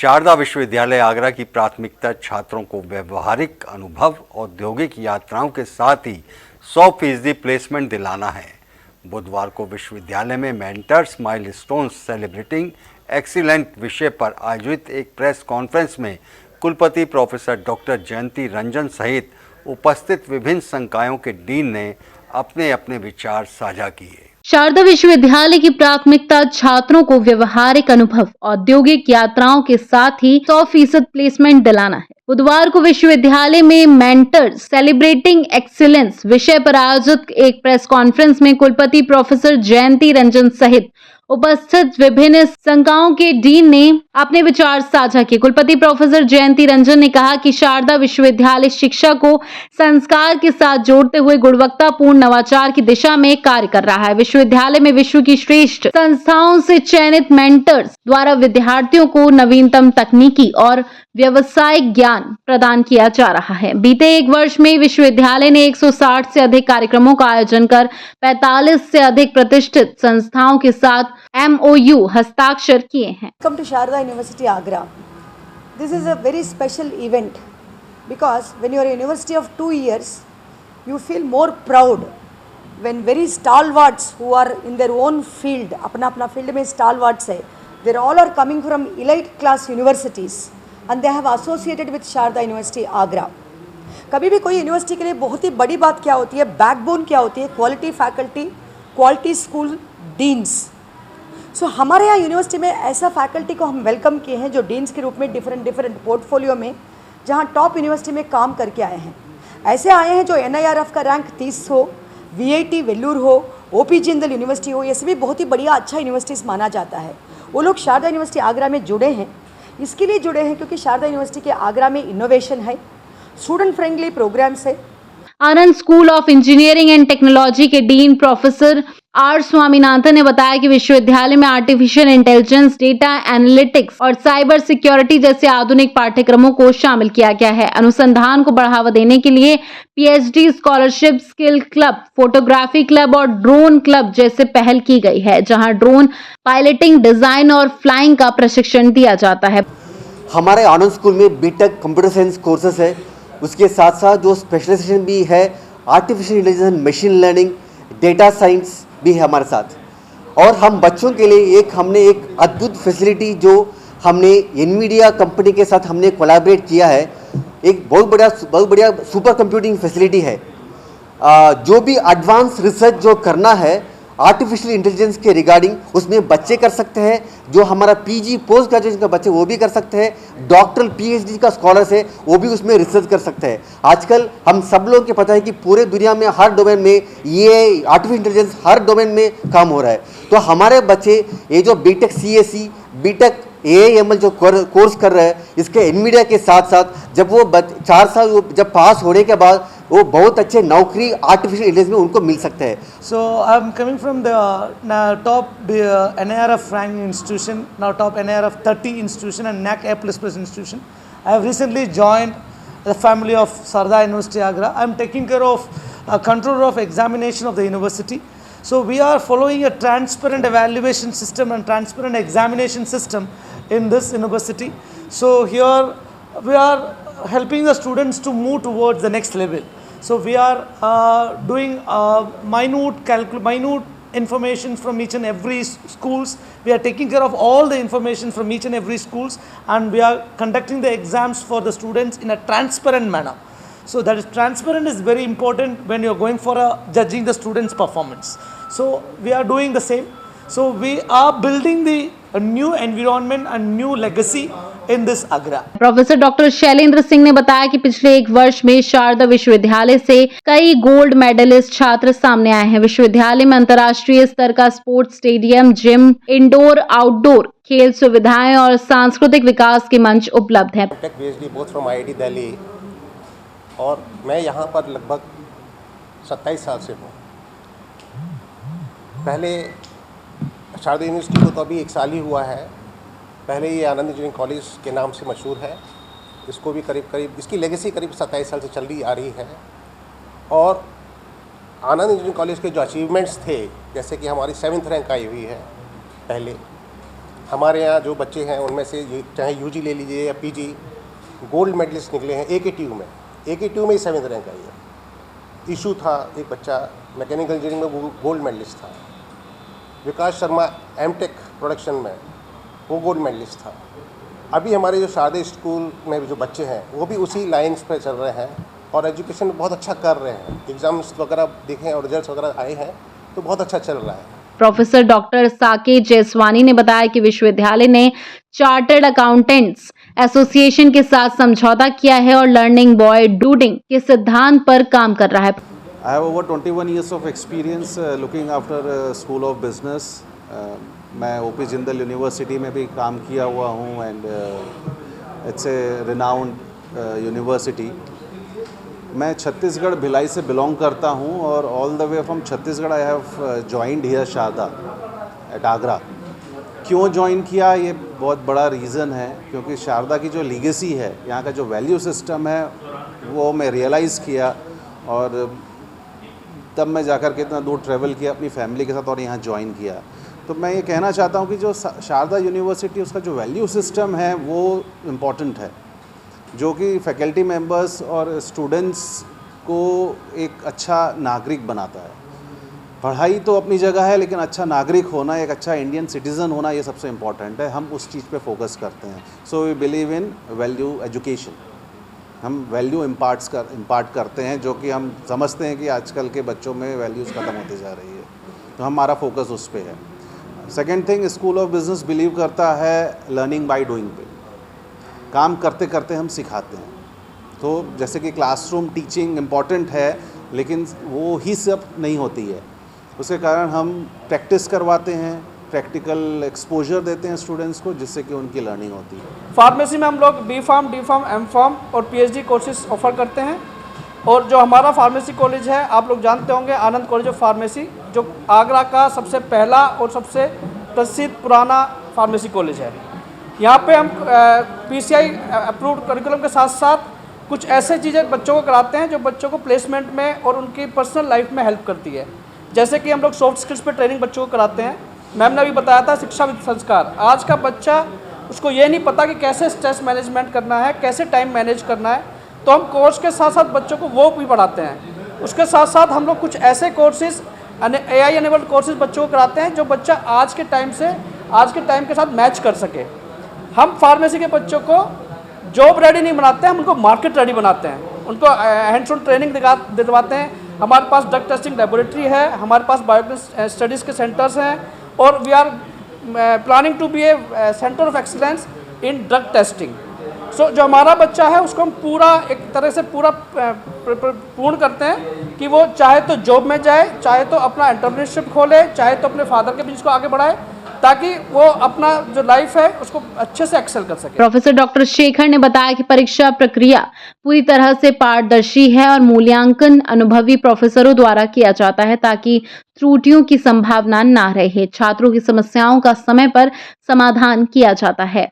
शारदा विश्वविद्यालय आगरा की प्राथमिकता छात्रों को व्यवहारिक अनुभव, औद्योगिक यात्राओं के साथ ही 100% प्लेसमेंट दिलाना है। बुधवार को विश्वविद्यालय में मेंटर्स माइलस्टोन्स सेलिब्रेटिंग एक्सीलेंट विषय पर आयोजित एक प्रेस कॉन्फ्रेंस में कुलपति प्रोफेसर डॉक्टर जयंती रंजन सहित उपस्थित विभिन्न संकायों के डीन ने अपने अपने विचार साझा किए। शारदा विश्वविद्यालय की प्राथमिकता छात्रों को व्यवहारिक अनुभव, औद्योगिक यात्राओं के साथ ही 100% प्लेसमेंट दिलाना है। बुधवार को विश्वविद्यालय में मेंटर्स सेलिब्रेटिंग एक्सीलेंस विषय पर आयोजित एक प्रेस कॉन्फ्रेंस में कुलपति प्रोफेसर जयंती रंजन सहित उपस्थित विभिन्न संकायों के डीन ने अपने विचार साझा किए। कुलपति प्रोफेसर जयंती रंजन ने कहा कि शारदा विश्वविद्यालय शिक्षा को संस्कार के साथ जोड़ते हुए गुणवत्तापूर्ण नवाचार की दिशा में कार्य कर रहा है। विश्वविद्यालय में विश्व की श्रेष्ठ संस्थाओं से चयनित मेंटर्स द्वारा विद्यार्थियों को नवीनतम तकनीकी और व्यवसायिक ज्ञान प्रदान किया जा रहा है। बीते एक वर्ष में विश्वविद्यालय ने 160 से अधिक कार्यक्रमों का आयोजन कर 45 से अधिक प्रतिष्ठित संस्थाओं के साथ MOU हस्ताक्षर किए हैं। Welcome to Sharda University Agra. This is a very special event because when you are a university of 2 years, you feel more proud when very stalwarts who are in their own field, अपना field में stalwarts है, they all are coming from elite class universities and they have associated with Sharda University Agra. कभी भी कोई university के लिए बहुत ही बड़ी बात क्या होती है, बैकबोन क्या होती है, quality faculty, quality school, deans. So हमारे यहाँ यूनिवर्सिटी में ऐसा फैकल्टी को हम वेलकम किए हैं जो डीन्स के रूप में डिफरेंट पोर्टफोलियो में जहाँ टॉप यूनिवर्सिटी में काम करके आए हैं। ऐसे आए हैं जो NIRF का रैंक 30 हो, VIT वेल्लूर हो, OP जिंदल यूनिवर्सिटी हो, ये सभी बहुत ही बढ़िया अच्छा यूनिवर्सिटीज़ माना जाता है। वो लोग शारदा यूनिवर्सिटी आगरा में जुड़े हैं, इसके लिए जुड़े हैं क्योंकि शारदा यूनिवर्सिटी के आगरा में इनोवेशन है, स्टूडेंट फ्रेंडली प्रोग्राम्स है। Anand school of engineering and technology के डीन प्रोफेसर R स्वामीनाथन ने बताया कि विश्वविद्यालय में आर्टिफिशियल इंटेलिजेंस, डेटा एनालिटिक्स और साइबर सिक्योरिटी जैसे आधुनिक पाठ्यक्रमों को शामिल किया गया है। अनुसंधान को बढ़ावा देने के लिए PhD scholarship, skill club, photography club और ड्रोन क्लब जैसे पहल की गई है, जहां ड्रोन पायलटिंग, डिजाइन और फ्लाइंग का प्रशिक्षण दिया जाता है। हमारे आनंद स्कूल में बीटेक कंप्यूटर साइंस कोर्सेस है, उसके साथ साथ जो स्पेशलाइजेशन भी है artificial intelligence, machine learning, data science भी है हमारे साथ। और हम बच्चों के लिए हमने एक अद्भुत फैसिलिटी जो हमने एनवीडिया कंपनी के साथ हमने कोलैबोरेट किया है, एक बहुत बढ़िया सुपर कंप्यूटिंग फैसिलिटी है। जो भी एडवांस रिसर्च जो करना है आर्टिफिशियल इंटेलिजेंस के रिगार्डिंग, उसमें बच्चे कर सकते हैं, जो हमारा PG पोस्ट ग्रेजुएशन का बच्चे वो भी कर सकते हैं, डॉक्टरल PhD का स्कॉलर्स है वो भी उसमें रिसर्च कर सकते हैं। आजकल हम सब लोग को पता है कि पूरे दुनिया में हर डोमेन में ये आर्टिफिशियल इंटेलिजेंस हर डोमेन में काम हो रहा है। तो हमारे बच्चे ये जो बीटेक CSE, बीटेक AIML जो कोर्स कर रहे हैं, इसके एनवीडिया के साथ साथ जब वो 4 साल जब पास होने के बाद वो बहुत अच्छे नौकरी आर्टिफिशियल इंटेलिजेंस में उनको मिल सकते हैं। So I'm coming from the top NIRF rank institution, now top NIRF 30 institution and NAC A++ institution. I have recently joined the family of Sharda University Agra. I'm taking care of controller of examination of the university. So we are following a transparent evaluation system and transparent examination system in this university. So here we are helping the students to move towards the next level. So we are doing minute information from each and every schools. We are taking care of all the information from each and every schools, and we are conducting the exams for the students in a transparent manner. So that is transparent is very important when you are going for judging the students' performance. So we are doing the same. So we are building a new environment and new legacy in this Agra. Professor doctor Shailendra Singh ने बताया कि पिछले एक वर्ष में शारदा विश्वविद्यालय से कई गोल्ड मेडलिस्ट छात्र सामने आए हैं। विश्वविद्यालय में अंतर्राष्ट्रीय स्तर का sports stadium, gym, indoor outdoor खेल सुविधाएं और सांस्कृतिक विकास के मंच उपलब्ध हैं। PhD both from IIT Delhi, और मैं यहाँ पर लगभग 27 साल से हूँ। पहले शारदा यूनिवर्सिटी को तो अभी 1 साल ही हुआ है। पहले ये आनंद इंजीनियरिंग कॉलेज के नाम से मशहूर है। इसको भी करीब इसकी लेगेसी करीब 27 साल से चल रही आ रही है। और आनंद इंजीनियरिंग कॉलेज के जो अचीवमेंट्स थे, जैसे कि हमारी 7th रैंक आई हुई है पहले, हमारे यहाँ जो बच्चे हैं उनमें से चाहे यूजी ले लीजिए या पीजी, गोल्ड मेडलिस्ट निकले हैं AKTU में। AKTU में ही 7th रैंक आई है। ईशू था एक बच्चा, मैकेनिकल इंजीनियरिंग में गोल्ड मेडलिस्ट था। विकास शर्मा एमटेक प्रोडक्शन में वो गोल्ड मेडलिस्ट था। अभी हमारे जो शारदा स्कूल में जो बच्चे हैं वो भी उसी लाइन्स पे चल रहे हैं और एजुकेशन में बहुत अच्छा कर रहे हैं। एग्ज़ाम्स वगैरह देखें और रिजल्ट्स वगैरह आए हैं तो बहुत अच्छा चल रहा है। प्रोफेसर डॉक्टर साकेत जयसवानी ने बताया कि विश्वविद्यालय ने चार्टर्ड अकाउंटेंट्स एसोसिएशन के साथ समझौता किया है और लर्निंग बाय डूइंग के सिद्धांत पर काम कर रहा है। I have over 21 years of experience looking after School of Business. मैं OP जिंदल यूनिवर्सिटी में भी काम किया हुआ हूँ and it's a renowned university. मैं छत्तीसगढ़ भिलाई से बिलोंग करता हूँ और all the way from Chhattisgarh I have joined here Sharda at Agra. क्यों ज्वाइन किया, ये बहुत बड़ा रीज़न है क्योंकि शारदा की जो लीगेसी है, यहाँ का जो वैल्यू सिस्टम है वो मैं रियलाइज़ किया और तब मैं जाकर के इतना दूर ट्रैवल किया अपनी फैमिली के साथ और यहाँ ज्वाइन किया। तो मैं ये कहना चाहता हूँ कि जो शारदा यूनिवर्सिटी उसका जो वैल्यू सिस्टम है वो इम्पॉर्टेंट है, जो कि फैकल्टी मेंबर्स और स्टूडेंट्स को एक अच्छा नागरिक बनाता है। पढ़ाई तो अपनी जगह है लेकिन अच्छा नागरिक होना, एक अच्छा इंडियन सिटीज़न होना, ये सबसे इम्पॉर्टेंट है। हम उस चीज़ पे फोकस करते हैं। So we believe in value education. हम वैल्यू इम्पार्ट करते हैं, जो कि हम समझते हैं कि आजकल के बच्चों में वैल्यूज़ ख़त्म होती जा रही है, तो हमारा फोकस उस पर है। Second thing, school of business believe करता है लर्निंग बाय डूइंग पे। काम करते करते हम सिखाते हैं। तो जैसे कि क्लासरूम टीचिंग इम्पॉर्टेंट है लेकिन वो ही सब नहीं होती है, उसके कारण हम प्रैक्टिस करवाते हैं, प्रैक्टिकल एक्सपोजर देते हैं स्टूडेंट्स को, जिससे कि उनकी लर्निंग होती है। फार्मेसी में हम लोग B.Pharm, D.Pharm, M.Pharm और PhD कोर्सेज ऑफर करते हैं। और जो हमारा फार्मेसी कॉलेज है, आप लोग जानते होंगे, आनंद कॉलेज ऑफ फार्मेसी, जो आगरा का सबसे पहला और सबसे प्रसिद्ध पुराना फार्मेसी कॉलेज है। यहाँ पे हम PCI अप्रूव्ड करिकुलम के साथ साथ कुछ ऐसे चीज़ें बच्चों को कराते हैं जो बच्चों को प्लेसमेंट में और उनकी पर्सनल लाइफ में हेल्प करती है। जैसे कि हम लोग सॉफ्ट स्किल्स पे ट्रेनिंग बच्चों को कराते हैं। मैम ने अभी बताया था शिक्षा विद संस्कार। आज का बच्चा, उसको ये नहीं पता कि कैसे स्ट्रेस मैनेजमेंट करना है, कैसे टाइम मैनेज करना है, तो हम कोर्स के साथ साथ बच्चों को वो भी पढ़ाते हैं। उसके साथ साथ हम लोग कुछ ऐसे कोर्सेज, AI एनेबल्ड कोर्सेज बच्चों को कराते हैं जो बच्चा आज के टाइम के साथ मैच कर सके। हम फार्मेसी के बच्चों को जॉब रेडी नहीं बनाते हैं, हम उनको मार्केट रेडी बनाते हैं। उनको हैंड्स ऑन ट्रेनिंग दिलवाते हैं। हमारे पास ड्रग टेस्टिंग लेबोरेटरी है, हमारे पास बायो स्टडीज़ के सेंटर्स हैं और we are planning to be a centre of excellence in drug testing. So जो हमारा बच्चा है उसको हम पूरा एक तरह से पूरा पूर्ण करते हैं कि वो चाहे तो जॉब में जाए, चाहे तो अपना एंटरप्रेन्योरशिप खोले, चाहे तो अपने फादर के बिजनेस को आगे बढ़ाए, ताकि वो अपना जो लाइफ है उसको अच्छे से एक्सेल कर सके। प्रोफेसर डॉक्टर शेखर ने बताया कि परीक्षा प्रक्रिया पूरी तरह से पारदर्शी है और मूल्यांकन अनुभवी प्रोफेसरों द्वारा किया जाता है ताकि त्रुटियों की संभावना ना रहे। छात्रों की समस्याओं का समय पर समाधान किया जाता है।